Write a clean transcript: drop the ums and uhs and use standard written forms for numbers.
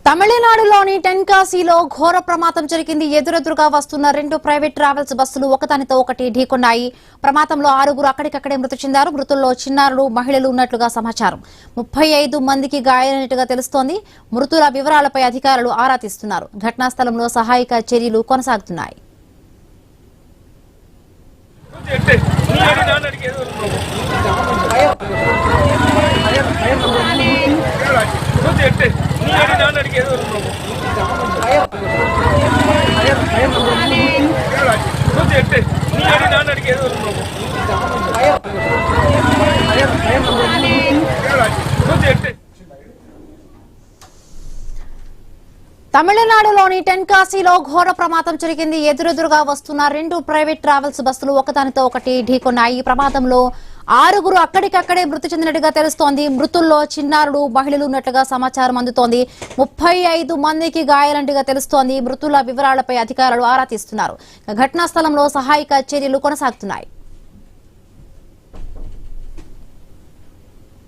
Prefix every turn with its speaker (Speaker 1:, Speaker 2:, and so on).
Speaker 1: తమిళనాడులోని టెన్కాసీలో ఘోర ప్రమాదం జరిగింది. ఎదురెదురుగా వస్తున్న రెండు ప్రైవేట్ ట్రావెల్స్ బస్సులు ఒకదానితో ఒకటి ఢీకొన్నాయి. ప్రమాదంలో 6గురు అక్కడికక్కడే మృతి చెందారు. మృతుల్లో చిన్నారులు, మహిళలు ఉన్నట్లుగా సమాచారం. 35 మందికి గాయాలైనట్టుగా తెలుస్తోంది. మృతుల వివరాలపై అధికారులు ఆరా తీస్తున్నారు. ఘటనా స్థలంలో సహాయక చర్యలు కొనసాగుతున్నాయి. తమిళనాడులోని టెన్కాసీలో ఘోర ప్రమాదం జరిగింది. ఎదురెదురుగా వస్తున్న రెండు ప్రైవేట్ ట్రావెల్స్ బస్సులు ఒకదానితో ఒకటి ఢీకొన్నాయి. ఈ ప్రమాదంలో 6గురు అక్కడికక్కడే మృతి చెందినట్టుగా తెలుస్తోంది. మృతుల్లో చిన్నారులు, మహిళలు ఉన్నట్లుగా సమాచారం అందుతోంది. 35 మందికి గాయాలంటుగా తెలుస్తోంది. మృతుల వివరాలపై అధికారులు ఆరా తీస్తున్నారు. ఘటనా స్థలంలో సహాయక చర్యలు కొనసాగుతున్నాయి.